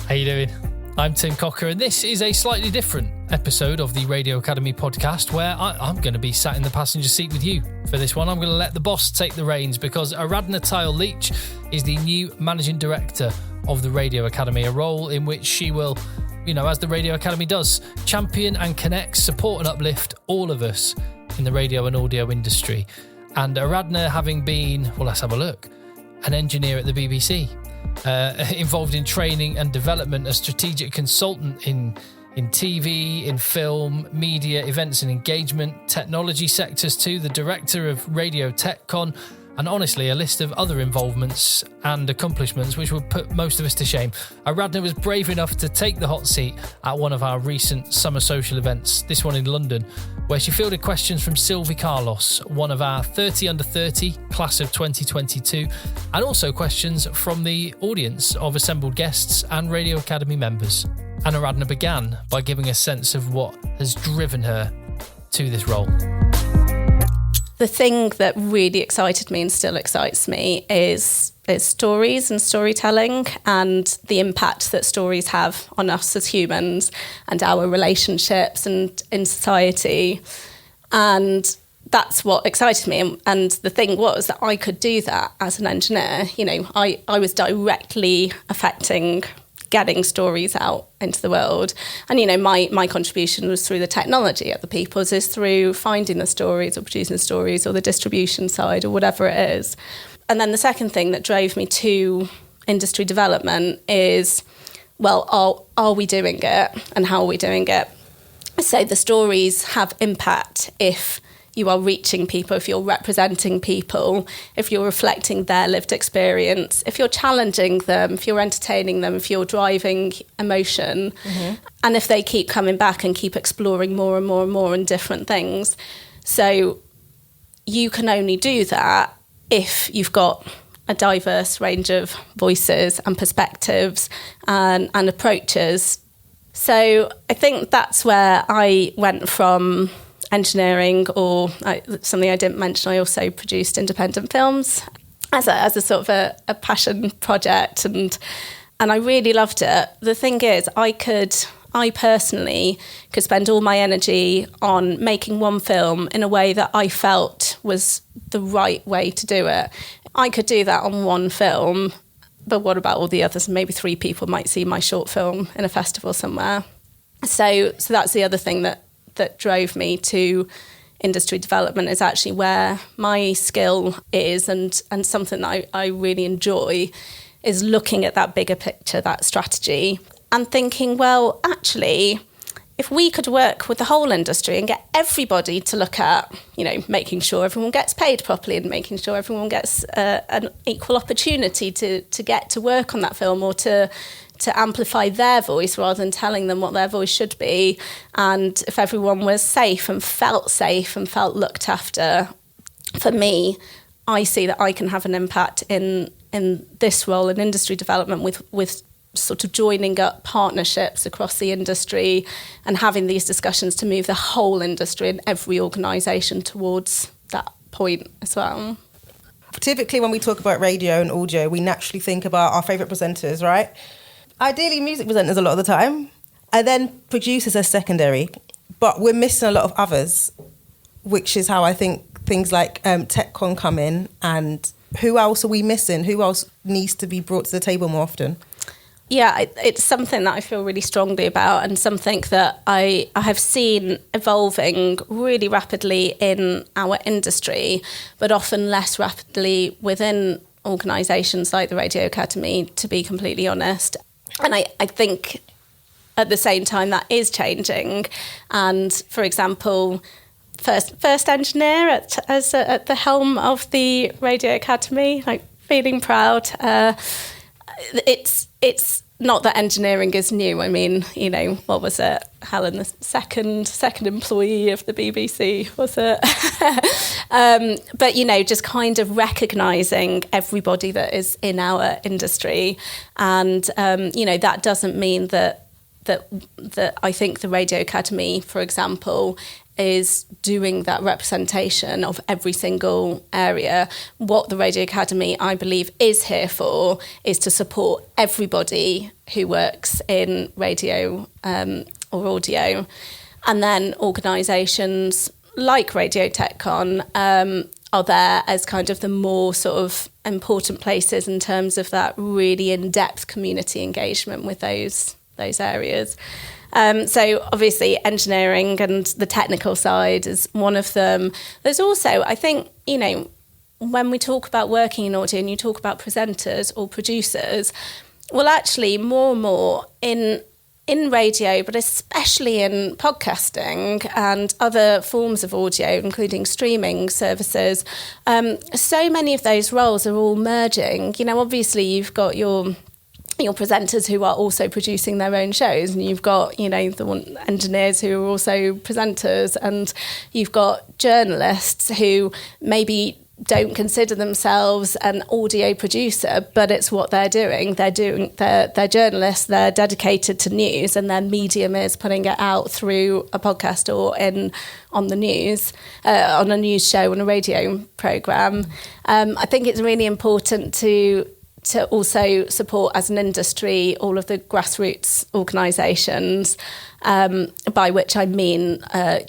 How you doing? I'm Tim Cocker, and this is a slightly different episode of the Radio Academy podcast where I'm going to be sat in the passenger seat with you. For this one, I'm going to let the boss take the reins because Aradhna Tayal Leach is the new Managing Director of the Radio Academy, a role in which she will, as the Radio Academy does, champion and connect, support and uplift all of us in the radio and audio industry. And Aradhna, having been, let's have a look, an engineer at the BBC, involved in training and development, a strategic consultant in TV, in film, media, events and engagement, technology sectors too, the director of Radio TechCon, and honestly a list of other involvements and accomplishments which would put most of us to shame. Aradhna was brave enough to take the hot seat at one of our recent summer social events, this one in London, where she fielded questions from Sylvie Carlos, one of our 30 under 30 class of 2022, and also questions from the audience of assembled guests and Radio Academy members. And Aradhna began by giving a sense of what has driven her to this role. The thing that really excited me and still excites me is stories and storytelling and the impact that stories have on us as humans and our relationships and in society. And that's what excited me. And the thing was that I could do that as an engineer. I was directly affecting getting stories out into the world. And, my contribution was through the technology. Other people's is through finding the stories or producing the stories or the distribution side or whatever it is. And then the second thing that drove me to industry development is, are we doing it and how are we doing it? So the stories have impact if you are reaching people, if you're representing people, if you're reflecting their lived experience, if you're challenging them, if you're entertaining them, if you're driving emotion, and if they keep coming back and keep exploring more and more and more and different things. So you can only do that if you've got a diverse range of voices and perspectives and approaches. So I think that's where I went from engineering, or something I didn't mention, I also produced independent films as a sort of a passion project, and I really loved it. The thing is, I personally could spend all my energy on making one film in a way that I felt was the right way to do it. I could do that on one film, but what about all the others? Maybe 3 people might see my short film in a festival somewhere. So that's the other thing that drove me to industry development, is actually where my skill is, and something that I really enjoy is looking at that bigger picture, that strategy, and thinking, actually, if we could work with the whole industry and get everybody to look at, making sure everyone gets paid properly and making sure everyone gets an equal opportunity to get to work on that film or to amplify their voice rather than telling them what their voice should be. And if everyone was safe and felt looked after, for me, I see that I can have an impact in this role in industry development with sort of joining up partnerships across the industry and having these discussions to move the whole industry and every organisation towards that point as well. Typically, when we talk about radio and audio, we naturally think about our favourite presenters, right? Ideally, music presenters a lot of the time, and then producers are secondary, but we're missing a lot of others, which is how I think things like TechCon come in. And who else are we missing? Who else needs to be brought to the table more often? Yeah, it's something that I feel really strongly about, and something that I have seen evolving really rapidly in our industry, but often less rapidly within organisations like the Radio Academy, to be completely honest. And I think at the same time that is changing. And for example, first engineer at the helm of the Radio Academy, feeling proud. It's not that engineering is new. I mean, what was it? Helen, the second employee of the BBC, was it? But, just kind of recognising everybody that is in our industry. And, that doesn't mean that I think the Radio Academy, for example, is doing that representation of every single area. What the Radio Academy, I believe, is here for is to support everybody who works in radio or audio. And then organisations like Radio TechCon are there as kind of the more sort of important places in terms of that really in-depth community engagement with those areas. So obviously engineering and the technical side is one of them. There's also, I think, when we talk about working in audio and you talk about presenters or producers, well, actually more and more in radio, but especially in podcasting and other forms of audio, including streaming services, so many of those roles are all merging. Obviously you've got your presenters who are also producing their own shows, and you've got, the engineers who are also presenters, and you've got journalists who maybe don't consider themselves an audio producer, but it's what they're doing. They're journalists, they're dedicated to news, and their medium is putting it out through a podcast or on the news, on a news show, on a radio programme. I think it's really important to also support, as an industry, all of the grassroots organisations, by which I mean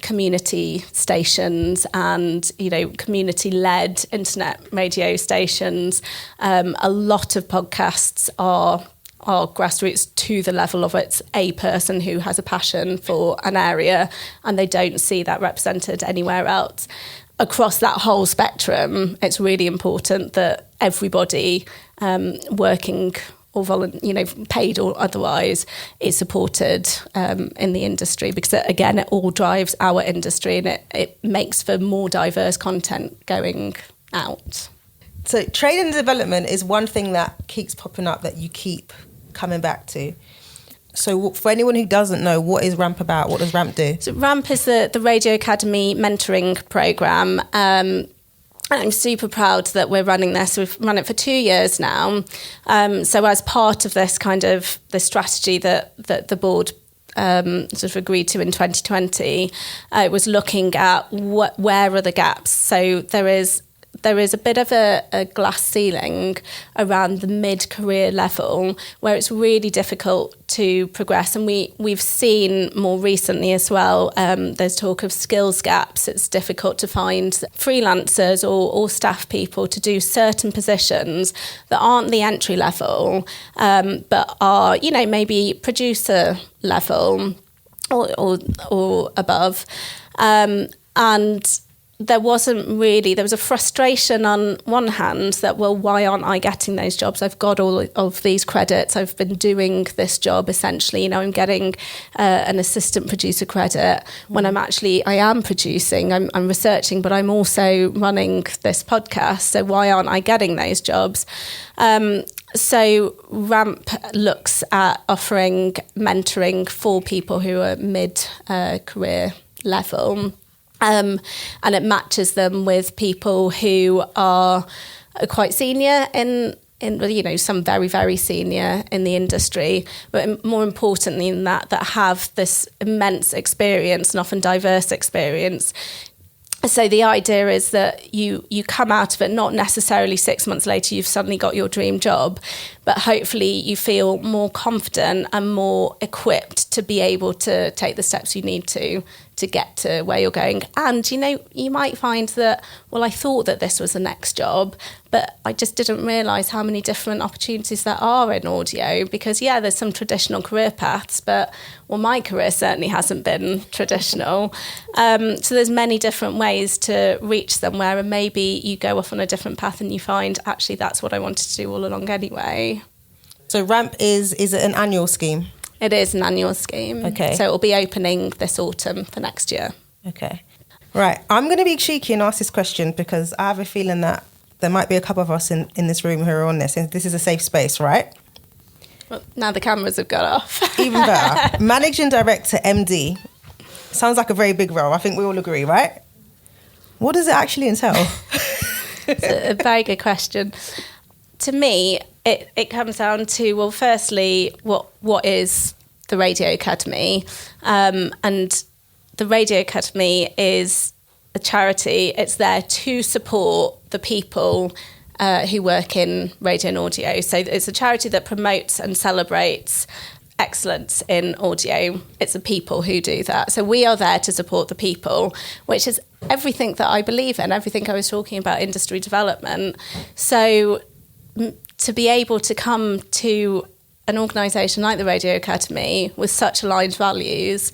community stations and, community-led internet radio stations. A lot of podcasts are grassroots to the level of it's a person who has a passion for an area, and they don't see that represented anywhere else. Across that whole spectrum, it's really important that everybody working or paid or otherwise is supported in the industry, because again, it all drives our industry, and it makes for more diverse content going out. So training and development is one thing that keeps popping up that you keep coming back to. So for anyone who doesn't know, what is RAMP about? What does RAMP do? So RAMP is the Radio Academy mentoring programme. And I'm super proud that we're running this. We've run it for 2 years now. So as part of this kind of the strategy that the board sort of agreed to in 2020, it was looking at where are the gaps. So there is a bit of a glass ceiling around the mid-career level where it's really difficult to progress. And we've seen more recently as well, there's talk of skills gaps. It's difficult to find freelancers or staff people to do certain positions that aren't the entry level, but are, maybe producer level or above. And there was a frustration on one hand that, well, why aren't I getting those jobs? I've got all of these credits. I've been doing this job essentially. I'm getting an assistant producer credit when I am producing, I'm researching, but I'm also running this podcast. So why aren't I getting those jobs? So RAMP looks at offering mentoring for people who are mid-career level. And it matches them with people who are quite senior in some very, very senior in the industry, but more importantly than that have this immense experience and often diverse experience. So the idea is that you come out of it, not necessarily 6 months later you've suddenly got your dream job, but hopefully you feel more confident and more equipped to be able to take the steps you need to get to where you're going. And, you might find that, well, I thought that this was the next job, but I just didn't realise how many different opportunities there are in audio, because, there's some traditional career paths, but, well, my career certainly hasn't been traditional. So there's many different ways to reach somewhere, and maybe you go off on a different path and you find, actually, that's what I wanted to do all along anyway. So RAMP is it an annual scheme? It is an annual scheme. Okay. So it will be opening this autumn for next year. Okay. Right. I'm going to be cheeky and ask this question because I have a feeling that there might be a couple of us in this room who are on this. And this is a safe space, right? Well, now the cameras have got off. Even better. Managing Director, MD. Sounds like a very big role. I think we all agree, right? What does it actually entail? It's a very good question. To me, it comes down to, well, firstly, what is the Radio Academy? And the Radio Academy is a charity. It's there to support the people who work in radio and audio. So it's a charity that promotes and celebrates excellence in audio. It's the people who do that. So we are there to support the people, which is everything that I believe in, everything I was talking about, industry development. So to be able to come to an organisation like the Radio Academy with such aligned values,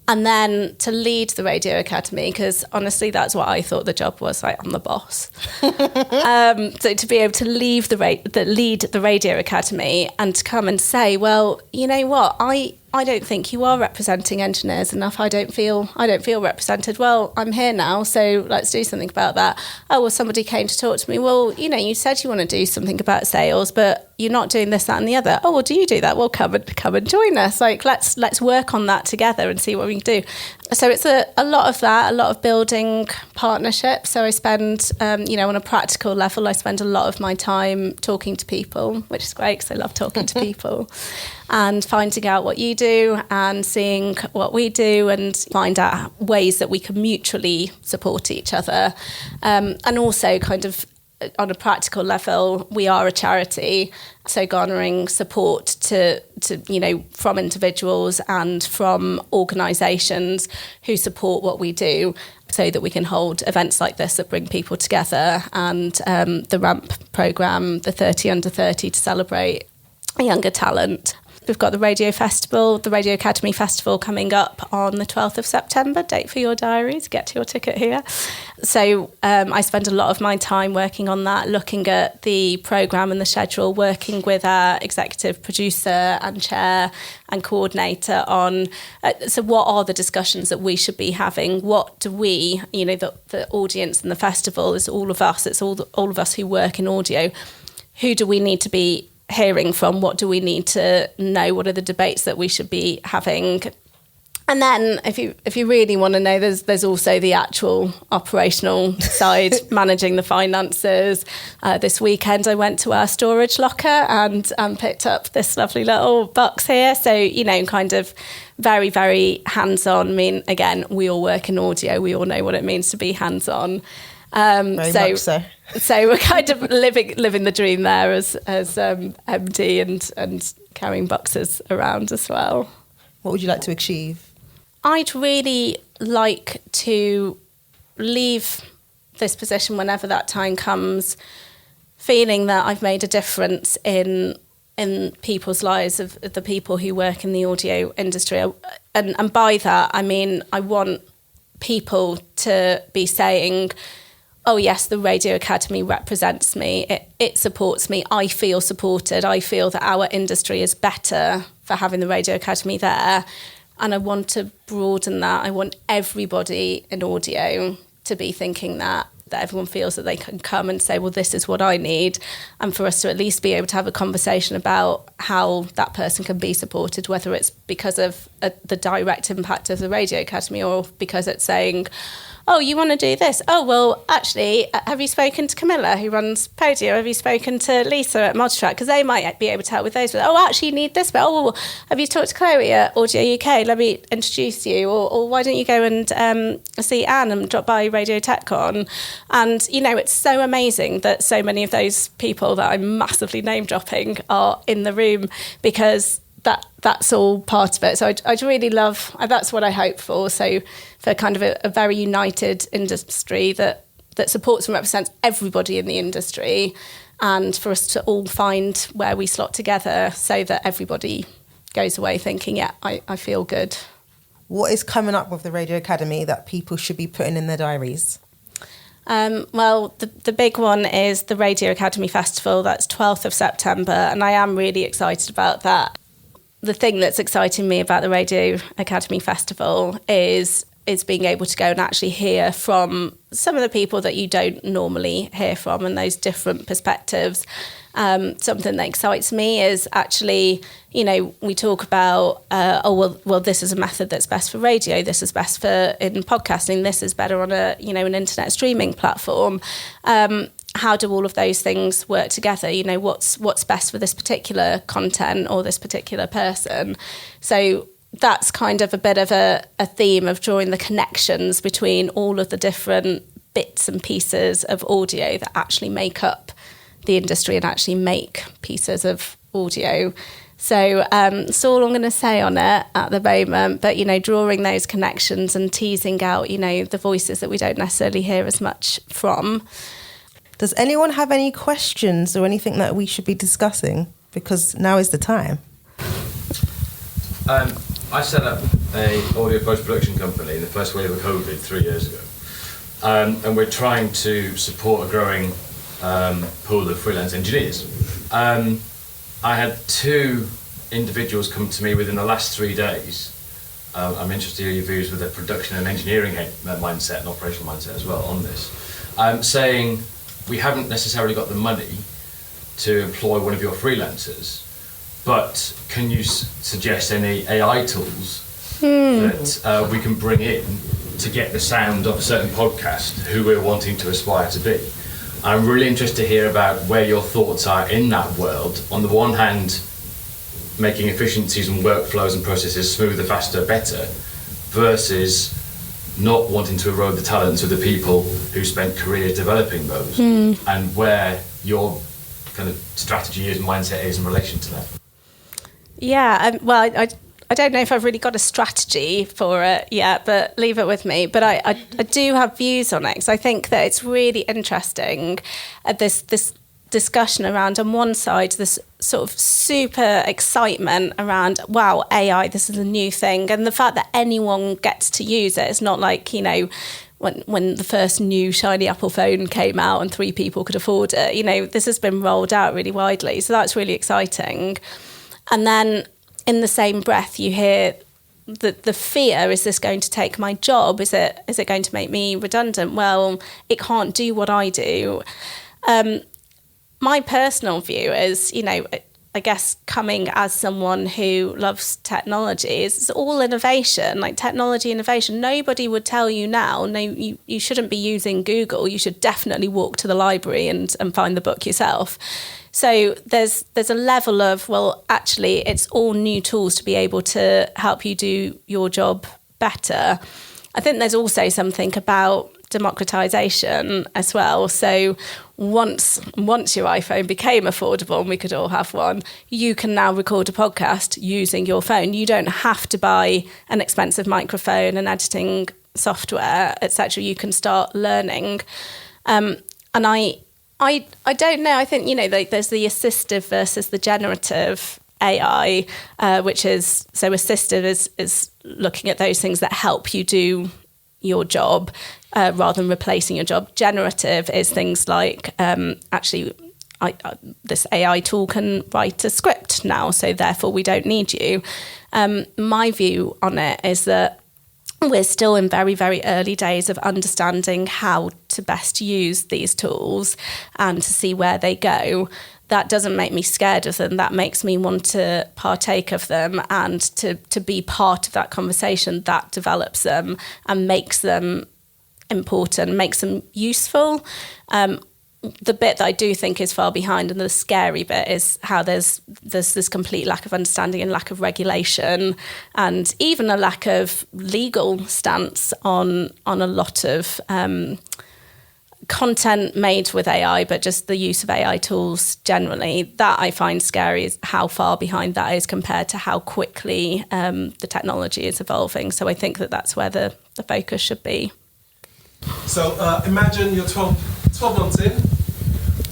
and then to lead the Radio Academy, because honestly, that's what I thought the job was. Like, I'm the boss. So to be able to lead the Radio Academy and to come and say, well, you know what, I don't think you are representing engineers enough. I don't feel represented. Well, I'm here now, so let's do something about that. Oh, well, somebody came to talk to me. Well, you know, you said you want to do something about sales, but you're not doing this, that, and the other. Oh, well, do you do that? Well, come and join us. Like, let's work on that together and see what we can do. So it's a lot of that, a lot of building partnerships. So I spend, on a practical level, I spend a lot of my time talking to people, which is great because I love talking to people, and finding out what you do and seeing what we do and find out ways that we can mutually support each other. And also kind of on a practical level, we are a charity, so garnering support to from individuals and from organisations who support what we do, so that we can hold events like this that bring people together, and the RAMP programme, the 30 under 30, to celebrate younger talent. We've got the Radio Festival, the Radio Academy Festival, coming up on the 12th of September. Date for your diaries, get your ticket here. So I spend a lot of my time working on that, looking at the programme and the schedule, working with our executive producer and chair and coordinator on, so what are the discussions that we should be having? What do we, the audience and the festival is all of us, it's all of us who work in audio. Who do we need to be hearing from? What do we need to know? What are the debates that we should be having? And then if you really want to know, there's also the actual operational side, managing the finances. This weekend I went to our storage locker and picked up this lovely little box here. So, kind of very, very hands-on. I mean, again, we all work in audio. We all know what it means to be hands-on. Very much so. So we're kind of living the dream there as MD and carrying boxes around as well. What would you like to achieve? I'd really like to leave this position whenever that time comes, feeling that I've made a difference in people's lives, of the people who work in the audio industry. And by that, I mean, I want people to be saying, oh yes, the Radio Academy represents me, it supports me, I feel supported, I feel that our industry is better for having the Radio Academy there. And I want to broaden that. I want everybody in audio to be thinking that everyone feels that they can come and say, well, this is what I need. And for us to at least be able to have a conversation about how that person can be supported, whether it's because of the direct impact of the Radio Academy or because it's saying, oh, you want to do this? Oh, well, actually, have you spoken to Camilla, who runs Podio? Have you spoken to Lisa at Multitrack? Because they might be able to help with those. Oh, actually, you need this. But, oh, well, have you talked to Chloe at Audio UK? Let me introduce you. Or why don't you go and see Anne and drop by Radio TechCon? And, it's so amazing that so many of those people that I'm massively name-dropping are in the room, because that's all part of it. So I'd really love, that's what I hope for. So for kind of a very united industry that supports and represents everybody in the industry, and for us to all find where we slot together so that everybody goes away thinking, yeah, I feel good. What is coming up with the Radio Academy that people should be putting in their diaries? Well, the big one is the Radio Academy Festival. That's 12th of September, and I am really excited about that. The thing that's exciting me about the Radio Academy Festival is being able to go and actually hear from some of the people that you don't normally hear from, and those different perspectives. Something that excites me is actually, we talk about, well, this is a method that's best for radio, this is best for in podcasting, this is better on an internet streaming platform. How do all of those things work together? What's best for this particular content or this particular person? So that's kind of a bit of a theme of drawing the connections between all of the different bits and pieces of audio that actually make up the industry and actually make pieces of audio. So that's all I'm going to say on it at the moment. But, drawing those connections and teasing out, the voices that we don't necessarily hear as much from. Does anyone have any questions or anything that we should be discussing? Because now is the time. I set up a audio post-production company in the first wave of COVID 3 years ago. And we're trying to support a growing pool of freelance engineers. I had 2 individuals come to me within the last 3 days. I'm interested to hear your views with a production and engineering mindset and operational mindset as well on this. Saying, we haven't necessarily got the money to employ one of your freelancers, but can you suggest any AI tools that we can bring in to get the sound of a certain podcast who we're wanting to aspire to be? I'm really interested to hear about where your thoughts are in that world. On the one hand, making efficiencies and workflows and processes smoother, faster, better, versus not wanting to erode the talents of the people who spent careers developing those, and where your kind of strategy is and mindset is in relation to that. Yeah, well, I don't know if I've really got a strategy for it yet, but leave it with me. But I do have views on it, because I think that it's really interesting, this discussion around, on one side, this sort of super excitement around, wow, AI, this is a new thing. And the fact that anyone gets to use it, it's not like, when the first new shiny Apple phone came out and 3 people could afford it, this has been rolled out really widely. So that's really exciting. And then in the same breath, you hear the fear, is this going to take my job? Is it going to make me redundant? Well, it can't do what I do. My personal view is, I guess coming as someone who loves technology, it's all innovation, like technology innovation. Nobody would tell you now, no, you shouldn't be using Google. You should definitely walk to the library and find the book yourself. So there's a level of, well, actually, it's all new tools to be able to help you do your job better. I think there's also something about democratization as well. So once your iPhone became affordable and we could all have one, you can now record a podcast using your phone. You don't have to buy an expensive microphone and editing software, etc. You can start learning. And I don't know. I think, there's the assistive versus the generative AI, which is, so assistive is looking at those things that help you do your job rather than replacing your job. Generative is things like, this AI tool can write a script now, so therefore we don't need you. My view on it is that we're still in very, very early days of understanding how to best use these tools and to see where they go. That doesn't make me scared of them. That makes me want to partake of them and to be part of that conversation that develops them and makes them important, makes them useful. The bit that I do think is far behind, and the scary bit, is how there's this complete lack of understanding and lack of regulation, and even a lack of legal stance on a lot of content made with AI, but just the use of AI tools generally. That I find scary, is how far behind that is compared to how quickly the technology is evolving. So I think that's where the focus should be. So imagine you're 12 months in.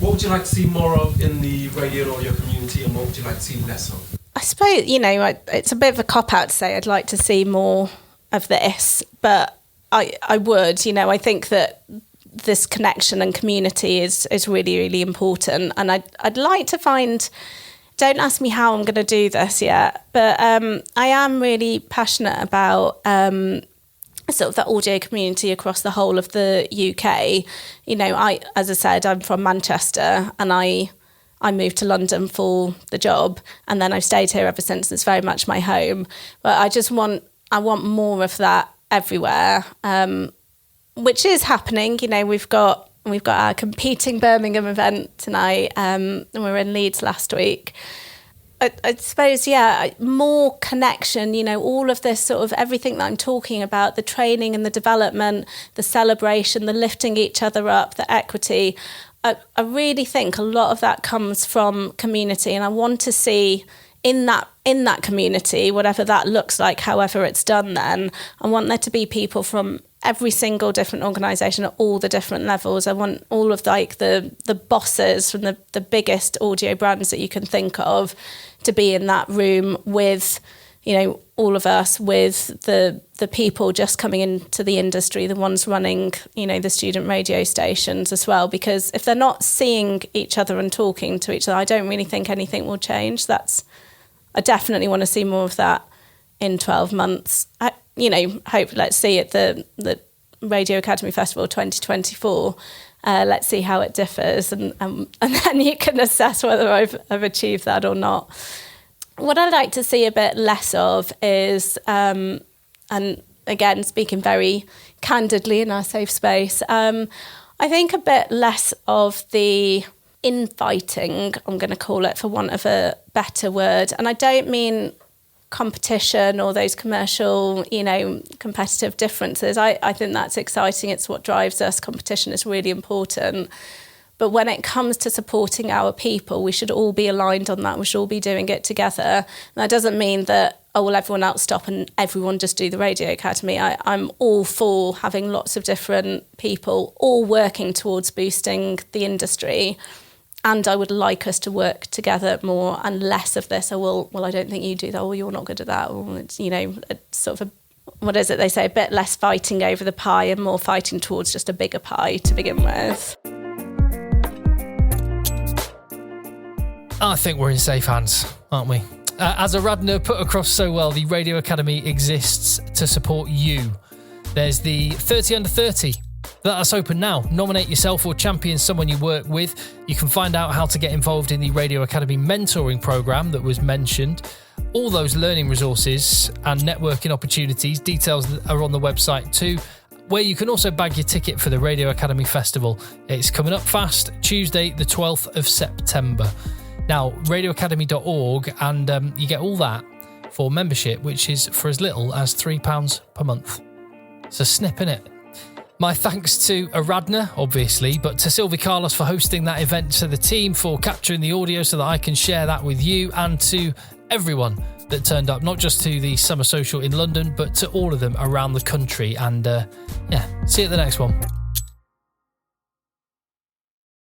What would you like to see more of in the radio and audio community, and what would you like to see less of? I suppose, it's a bit of a cop-out to say I'd like to see more of this, but I would, I think that this connection and community is really, really important. And I'd like to find, don't ask me how I'm going to do this yet, but I am really passionate about sort of the audio community across the whole of the UK. As I said, I'm from Manchester, and I moved to London for the job, and then I've stayed here ever since. It's very much my home. But I want more of that everywhere. Which is happening. We've got our competing Birmingham event tonight, and we were in Leeds last week. I suppose, more connection, all of this sort of everything that I'm talking about, the training and the development, the celebration, the lifting each other up, the equity. I really think a lot of that comes from community, and I want to see in that community, whatever that looks like, however it's done then, I want there to be people from every single different organisation at all the different levels. I want all of the bosses from the biggest audio brands that you can think of to be in that room with, all of us, with the people just coming into the industry, the ones running, the student radio stations as well. Because if they're not seeing each other and talking to each other, I don't really think anything will change. I definitely want to see more of that in 12 months. Let's see at the Radio Academy Festival 2024. Let's see how it differs, and then you can assess whether I've achieved that or not. What I'd like to see a bit less of is, and again, speaking very candidly in our safe space, I think a bit less of the infighting, I'm going to call it for want of a better word. And I don't mean competition or those commercial, competitive differences. I think that's exciting. It's what drives us. Competition is really important. But when it comes to supporting our people, we should all be aligned on that. We should all be doing it together. And that doesn't mean that, everyone else stop and everyone just do the Radio Academy. I'm all for having lots of different people all working towards boosting the industry. And I would like us to work together more and less of this. I don't think you do that. You're not good at that. Or it's, sort of what is it they say? A bit less fighting over the pie and more fighting towards just a bigger pie to begin with. I think we're in safe hands, aren't we? As Aradhna put across so well, the Radio Academy exists to support you. There's the 30 under 30. That's open now. Nominate yourself or champion someone you work with. You can find out how to get involved in the Radio Academy mentoring programme that was mentioned. All those learning resources and networking opportunities, details are on the website too, where you can also bag your ticket for the Radio Academy Festival. It's coming up fast, Tuesday the 12th of September. Now, radioacademy.org, and you get all that for membership, which is for as little as £3 per month. It's a snip, innit? My thanks to Aradhna, obviously, but to Sylvie Carlos for hosting that event, to the team for capturing the audio so that I can share that with you, and to everyone that turned up, not just to the Summer Social in London, but to all of them around the country. And see you at the next one.